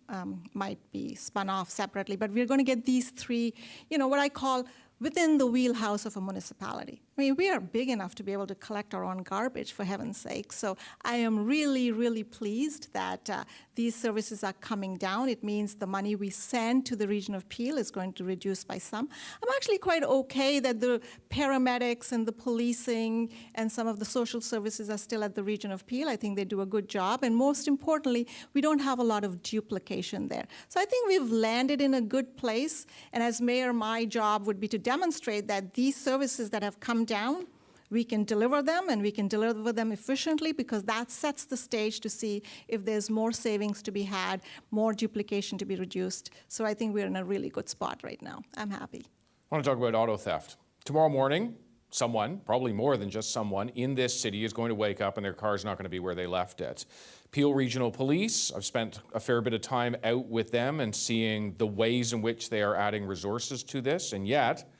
might be spun off separately. But we're going to get these 3, what I call within the wheelhouse of a municipality. I mean, we are big enough to be able to collect our own garbage, for heaven's sake. So I am really, really pleased that these services are coming down. It means the money we send to the region of Peel is going to reduce by some. I'm actually quite okay that the paramedics and the policing and some of the social services are still at the region of Peel. I think they do a good job. And most importantly, we don't have a lot of duplication there. So I think we've landed in a good place. And as mayor, my job would be to demonstrate that these services that have come down, we can deliver them, and we can deliver them efficiently, because that sets the stage to see if there's more savings to be had, more duplication to be reduced. So I think we're in a really good spot right now. I'm happy. I want to talk about auto theft. Tomorrow morning, someone, probably more than just someone, in this city is going to wake up and their car's not going to be where they left it. Peel Regional Police, I've spent a fair bit of time out with them and seeing the ways in which they are adding resources to this, and yet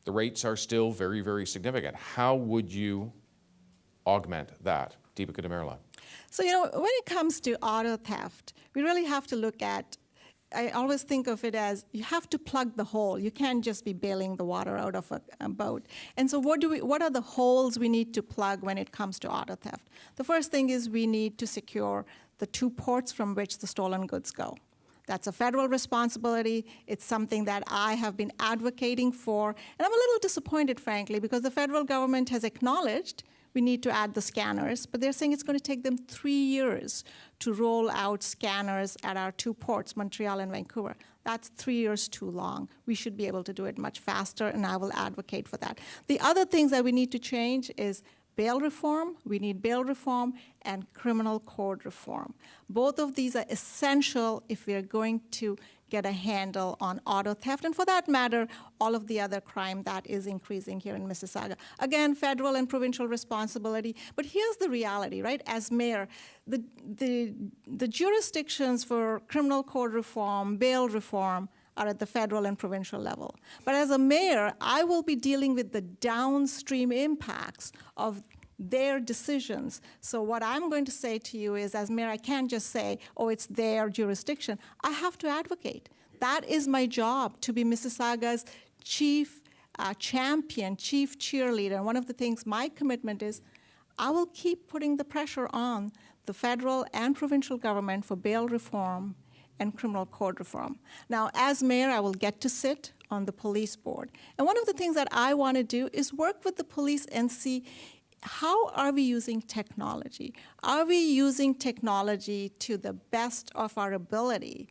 the rates are still very, very significant. How would you augment that? Dipika Damerla. So, when it comes to auto theft, we really have to look at, I always think of it as you have to plug the hole. You can't just be bailing the water out of a boat. And so what are the holes we need to plug when it comes to auto theft? The first thing is we need to secure the 2 ports from which the stolen goods go. That's a federal responsibility. It's something that I have been advocating for. And I'm a little disappointed, frankly, because the federal government has acknowledged we need to add the scanners, but they're saying it's going to take them 3 years to roll out scanners at our 2 ports, Montreal and Vancouver. That's 3 years too long. We should be able to do it much faster, and I will advocate for that. The other things that we need to change is bail reform. We need bail reform and criminal code reform. Both of these are essential if we are going to get a handle on auto theft, and for that matter, all of the other crime that is increasing here in Mississauga. Again, federal and provincial responsibility, but here's the reality, right? As mayor, the jurisdictions for criminal code reform, bail reform, are at the federal and provincial level. But as a mayor, I will be dealing with the downstream impacts of their decisions. So what I'm going to say to you is, as mayor, I can't just say, oh, it's their jurisdiction. I have to advocate. That is my job, to be Mississauga's chief champion, chief cheerleader. And one of the things, my commitment is, I will keep putting the pressure on the federal and provincial government for bail reform and criminal code reform. Now, as mayor, I will get to sit on the police board. And one of the things that I want to do is work with the police and see, how are we using technology? Are we using technology to the best of our ability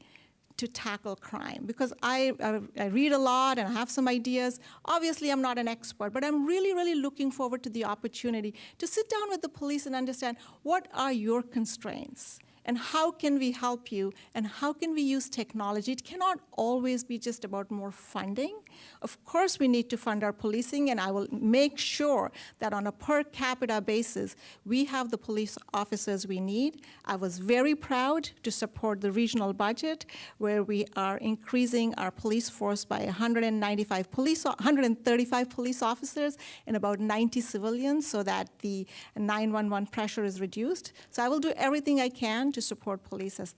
to tackle crime? Because I read a lot and I have some ideas. Obviously, I'm not an expert, but I'm really, really looking forward to the opportunity to sit down with the police and understand, what are your constraints? And how can we help you? And how can we use technology? It cannot always be just about more funding. Of course, we need to fund our policing, and I will make sure that on a per capita basis, we have the police officers we need. I was very proud to support the regional budget, where we are increasing our police force by 135 police officers and about 90 civilians, so that the 911 pressure is reduced. So I will do everything I can to support police as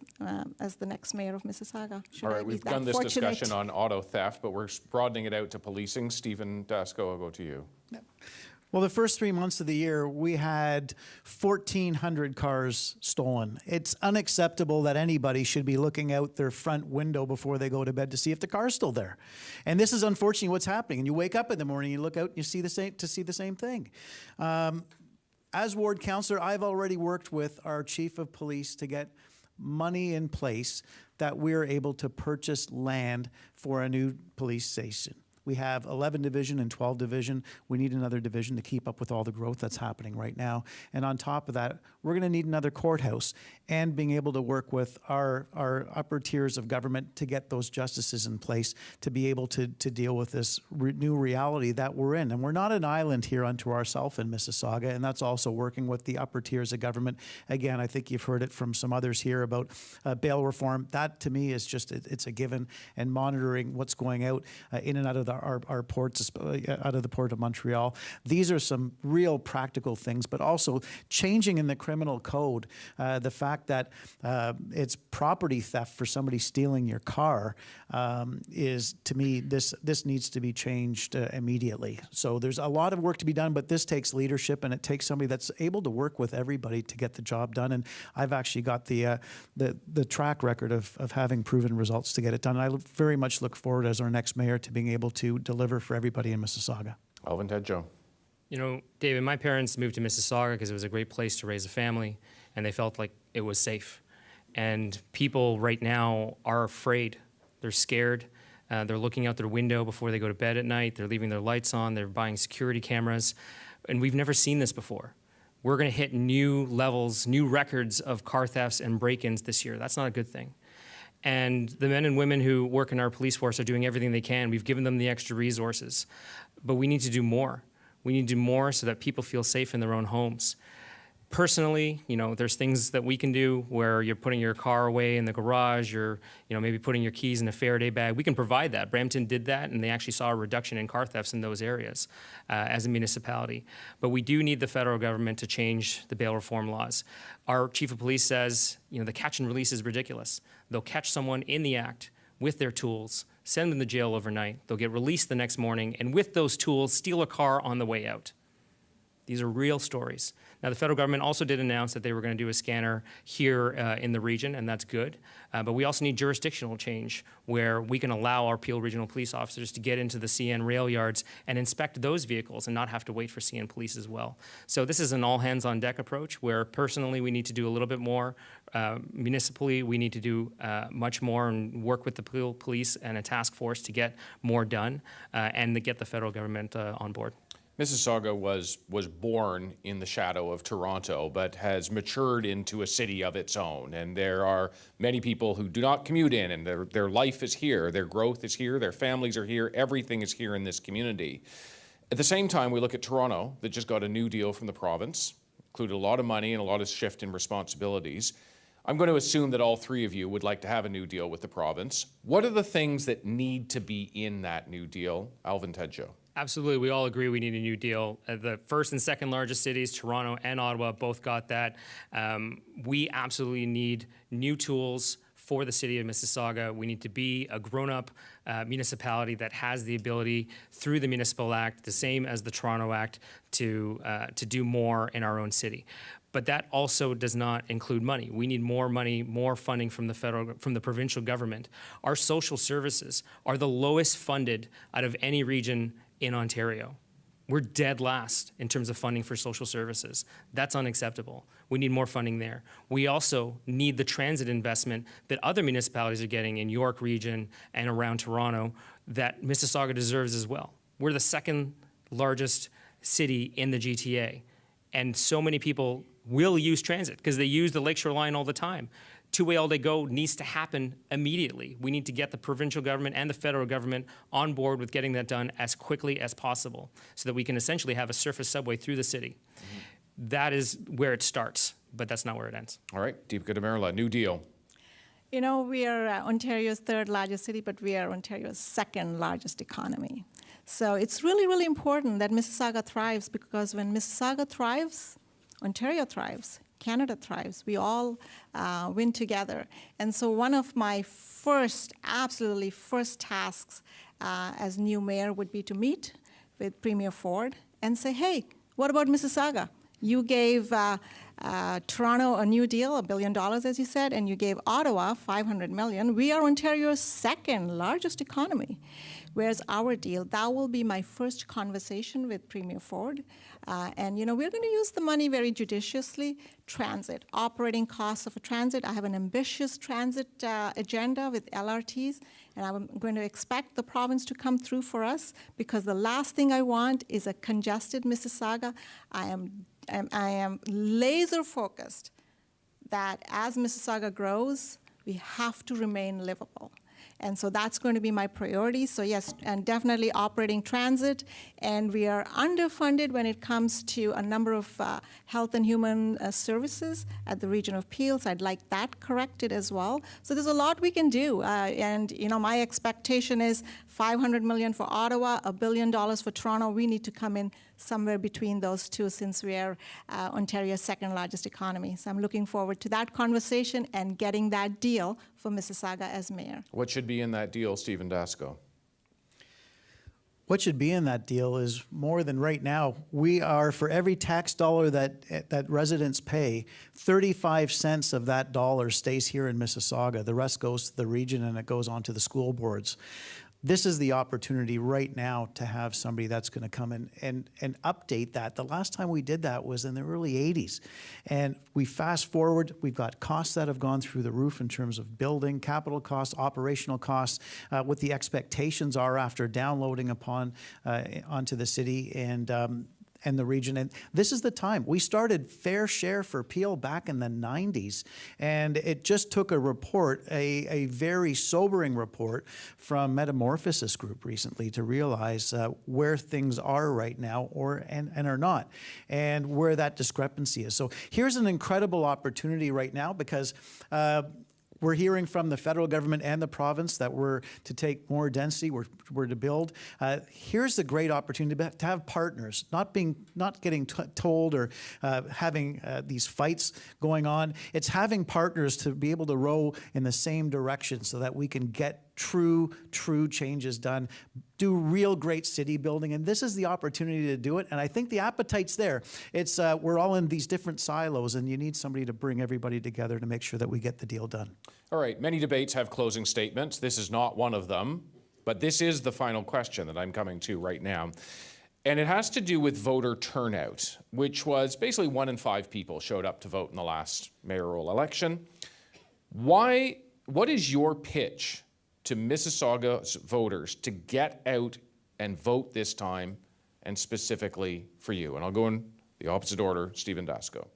the next mayor of Mississauga. All right, we've done this discussion on auto theft, but we're broadening it out to policing. Stephen Dasko, I'll go to you. Well, the first 3 months of the year, we had 1,400 cars stolen. It's unacceptable that anybody should be looking out their front window before they go to bed to see if the car's still there. And this is unfortunately what's happening. And you wake up in the morning, you look out, and you see the same thing. As ward councillor, I've already worked with our chief of police to get money in place that we're able to purchase land for a new police station. We have 11 division and 12 division. We need another division to keep up with all the growth that's happening right now. And on top of that, we're going to need another courthouse, and being able to work with our upper tiers of government to get those justices in place to be able to deal with this new reality that we're in. And we're not an island here unto ourselves in Mississauga, and that's also working with the upper tiers of government. Again, I think you've heard it from some others here about bail reform. That to me is just, it's a given, and monitoring what's going out in and out of our ports, out of the Port of Montreal. These are some real practical things, but also changing in the criminal code, the fact that it's property theft for somebody stealing your car is, to me, this needs to be changed immediately. So there's a lot of work to be done, but this takes leadership, and it takes somebody that's able to work with everybody to get the job done. And I've actually got the track record of having proven results to get it done. And I very much look forward as our next mayor to being able to deliver for everybody in Mississauga. Alvin Tedjo. You know, David, my parents moved to Mississauga because it was a great place to raise a family, and they felt like it was safe. And people right now are afraid. They're scared. They're looking out their window before they go to bed at night. They're leaving their lights on. They're buying security cameras. And we've never seen this before. We're going to hit new levels, new records of car thefts and break-ins this year. That's not a good thing. And the men and women who work in our police force are doing everything they can. We've given them the extra resources. But we need to do more. We need to do more so that people feel safe in their own homes. Personally, you know, there's things that we can do where you're putting your car away in the garage, you're, you know, maybe putting your keys in a Faraday bag. We can provide that. Brampton did that, and they actually saw a reduction in car thefts in those areas as a municipality. But we do need the federal government to change the bail reform laws. Our chief of police says, you know, the catch and release is ridiculous. They'll catch someone in the act with their tools, send them to jail overnight. They'll get released the next morning, and with those tools, steal a car on the way out. These are real stories. Now, the federal government also did announce that they were going to do a scanner here in the region, and that's good. But we also need jurisdictional change where we can allow our Peel Regional Police officers to get into the CN rail yards and inspect those vehicles and not have to wait for CN police as well. So this is an all-hands-on-deck approach where personally we need to do a little bit more. Municipally, we need to do much more and work with the Peel Police and a task force to get more done and to get the federal government on board. Mississauga was born in the shadow of Toronto, but has matured into a city of its own. And there are many people who do not commute in, and their life is here, their growth is here, their families are here, everything is here in this community. At the same time, we look at Toronto, that just got a new deal from the province, included a lot of money and a lot of shift in responsibilities. I'm going to assume that all three of you would like to have a new deal with the province. What are the things that need to be in that new deal? Alvin Tedjo. Absolutely, we all agree we need a new deal. The first and second largest cities, Toronto and Ottawa, both got that. We absolutely need new tools for the city of Mississauga. We need to be a grown-up municipality that has the ability, through the Municipal Act, the same as the Toronto Act, to do more in our own city. But that also does not include money. We need more money, more funding from the provincial government. Our social services are the lowest funded out of any region in Ontario. We're dead last in terms of funding for social services. That's unacceptable. We need more funding there. We also need the transit investment that other municipalities are getting in York region and around Toronto that Mississauga deserves as well. We're the second largest city in the GTA, and so many people will use transit because they use the Lakeshore Line all the time. Two-way all-day go needs to happen immediately. We need to get the provincial government and the federal government on board with getting that done as quickly as possible so that we can essentially have a surface subway through the city. Mm-hmm. That is where it starts, but that's not where it ends. All right, Dipika Damerla, new deal. You know, we are Ontario's third largest city, but we are Ontario's second largest economy. So it's really, really important that Mississauga thrives, because when Mississauga thrives, Ontario thrives, Canada thrives. We all win together. And so one of my absolutely first tasks as new mayor would be to meet with Premier Ford and say, hey, what about Mississauga? You gave Toronto a new deal, $1 billion, as you said, and you gave Ottawa $500 million. We are Ontario's second largest economy. Where's our deal? That will be my first conversation with Premier Ford. And, you know, we're going to use the money very judiciously. Transit, operating costs of a transit. I have an ambitious transit agenda with LRTs, and I'm going to expect the province to come through for us, because the last thing I want is a congested Mississauga. I am laser focused that as Mississauga grows, we have to remain livable. And so that's going to be my priority. So yes, and definitely operating transit. And we are underfunded when it comes to a number of health and human services at the region of Peel. So I'd like that corrected as well. So there's a lot we can do. And you know, my expectation is $500 million for Ottawa, $1 billion for Toronto. We need to come in somewhere between those two, since we are Ontario's second largest economy. So I'm looking forward to that conversation and getting that deal for Mississauga as mayor. What should be in that deal, Stephen Dasko? What should be in that deal is more than right now. We are, for every tax dollar that residents pay, 35 cents of that dollar stays here in Mississauga. The rest goes to the region, and it goes on to the school boards. This is the opportunity right now to have somebody that's going to come in and update that. The last time we did that was in the early 80s. And we fast forward, we've got costs that have gone through the roof in terms of building, capital costs, operational costs, what the expectations are after downloading onto the city and the region. And this is the time. We started Fair Share for Peel back in the 90s, and it just took a report, a very sobering report from Metamorphosis Group recently to realize where things are right now and are not, and where that discrepancy is. So here's an incredible opportunity right now, because we're hearing from the federal government and the province that we're to take more density, we're to build. Here's the great opportunity to have partners, not getting told or having these fights going on. It's having partners to be able to row in the same direction so that we can get true changes done, do real great city building, and this is the opportunity to do it. And I think the appetite's there. It's we're all in these different silos, and you need somebody to bring everybody together to make sure that we get the deal done. All right, many debates have closing statements. This is not one of them, but this is the final question that I'm coming to right now. And it has to do with voter turnout, which was basically 1 in 5 people showed up to vote in the last mayoral election. What is your pitch to Mississauga's voters to get out and vote this time, and specifically for you? And I'll go in the opposite order, Stephen Dasko.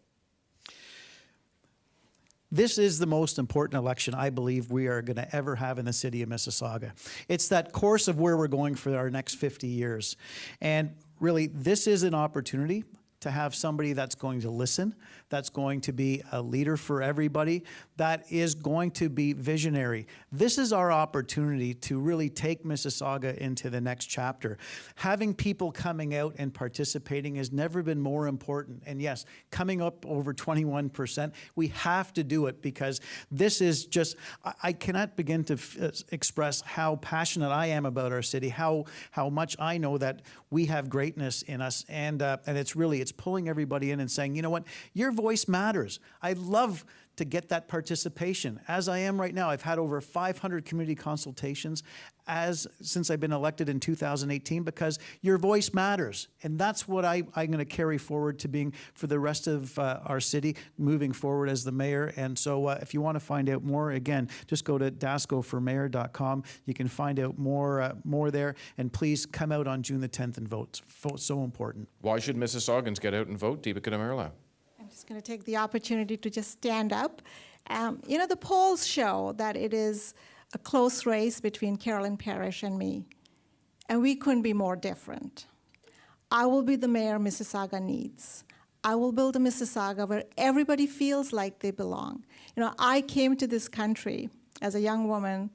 This is the most important election I believe we are going to ever have in the city of Mississauga. It's that course of where we're going for our next 50 years. And really, this is an opportunity to have somebody that's going to listen, that's going to be a leader for everybody, that is going to be visionary. This is our opportunity to really take Mississauga into the next chapter. Having people coming out and participating has never been more important. And yes, coming up over 21%, we have to do it because this is just, I cannot begin to express how passionate I am about our city, how much I know that we have greatness in us, and it's pulling everybody in and saying, you know what, your voice matters. I love to get that participation. As I am right now, I've had over 500 community consultations since I've been elected in 2018 because your voice matters. And that's what I'm going to carry forward to being for the rest of our city moving forward as the mayor. And so if you want to find out more, again, just go to daskoformayor.com. You can find out more there. And please come out on June the 10th and vote. Vote so important. Why should Mississaugans get out and vote, Dipika Damerla? I'm just going to take the opportunity to just stand up. The polls show that it is a close race between Carolyn Parrish and me, and we couldn't be more different. I will be the mayor Mississauga needs. I will build a Mississauga where everybody feels like they belong. I came to this country as a young woman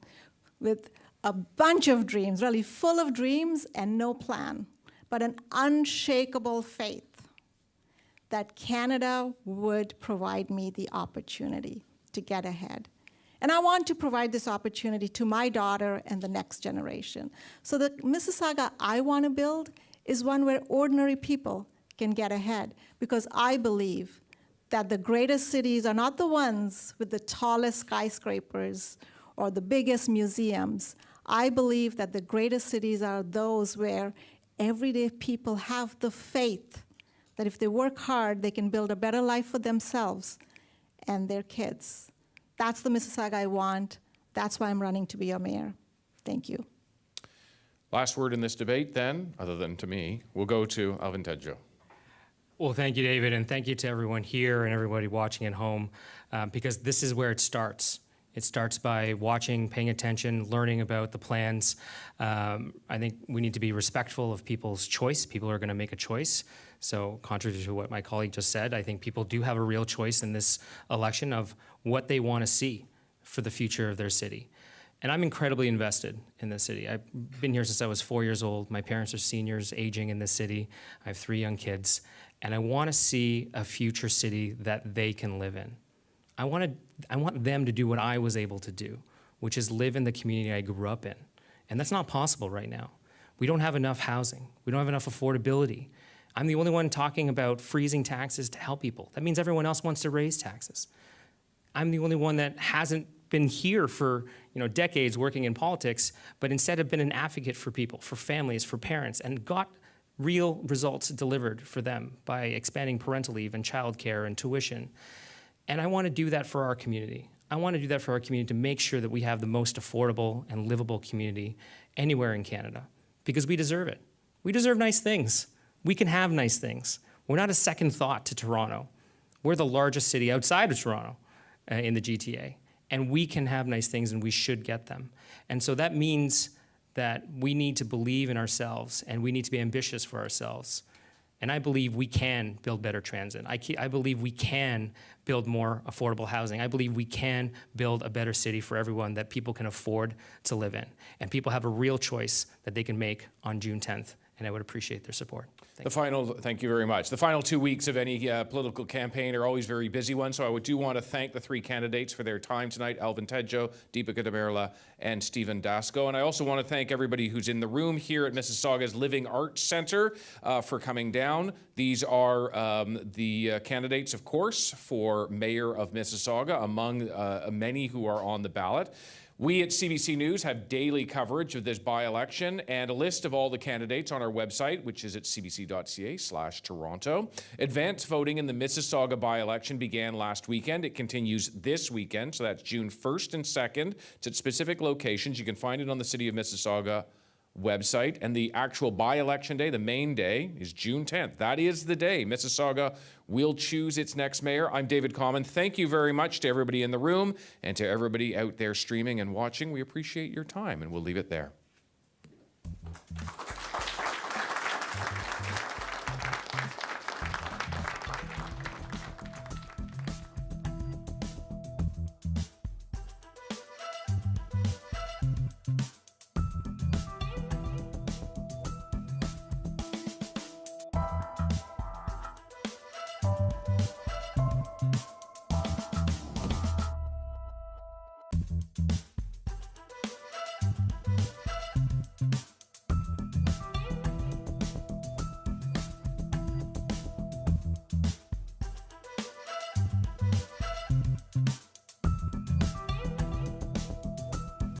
with a bunch of dreams, really full of dreams and no plan, but an unshakable faith that Canada would provide me the opportunity to get ahead. And I want to provide this opportunity to my daughter and the next generation. So the Mississauga I want to build is one where ordinary people can get ahead, because I believe that the greatest cities are not the ones with the tallest skyscrapers or the biggest museums. I believe that the greatest cities are those where everyday people have the faith that if they work hard, they can build a better life for themselves and their kids. That's the Mississauga I want. That's why I'm running to be your mayor. Thank you. Last word in this debate, then, other than to me, we'll go to Alvin Tedjo. Well, thank you, David, and thank you to everyone here and everybody watching at home, because this is where it starts. It starts by watching, paying attention, learning about the plans. I think we need to be respectful of people's choice. People are going to make a choice. So contrary to what my colleague just said, I think people do have a real choice in this election of what they want to see for the future of their city. And I'm incredibly invested in this city. I've been here since I was 4 years old. My parents are seniors aging in this city. I have 3 young kids. And I want to see a future city that they can live in. I want them to do what I was able to do, which is live in the community I grew up in. And that's not possible right now. We don't have enough housing. We don't have enough affordability. I'm the only one talking about freezing taxes to help people. That means everyone else wants to raise taxes. I'm the only one that hasn't been here for decades working in politics, but instead have been an advocate for people, for families, for parents, and got real results delivered for them by expanding parental leave and childcare and tuition. And I want to do that for our community. I want to do that for our community to make sure that we have the most affordable and livable community anywhere in Canada, because we deserve it. We deserve nice things. We can have nice things. We're not a second thought to Toronto. We're the largest city outside of Toronto in the GTA, and we can have nice things, and we should get them. And so that means that we need to believe in ourselves, and we need to be ambitious for ourselves. And I believe we can build better transit. I believe we can build more affordable housing. I believe we can build a better city for everyone that people can afford to live in. And people have a real choice that they can make on June 10th and I would appreciate their support. Thank you very much. The final 2 weeks of any political campaign are always very busy ones, so I do want to thank the three candidates for their time tonight, Alvin Tedjo, Dipika Damerla, and Stephen Dasko. And I also want to thank everybody who's in the room here at Mississauga's Living Arts Centre for coming down. These are the candidates, of course, for Mayor of Mississauga, among many who are on the ballot. We at CBC News have daily coverage of this by-election and a list of all the candidates on our website, which is at cbc.ca/Toronto. Advance voting in the Mississauga by-election began last weekend. It continues this weekend, so that's June 1st and 2nd. It's at specific locations. You can find it on the City of Mississauga website. And the actual by-election day, the main day, is June 10th. That is the day Mississauga will choose its next mayor. I'm David Common. Thank you very much to everybody in the room and to everybody out there streaming and watching. We appreciate your time, and we'll leave it there.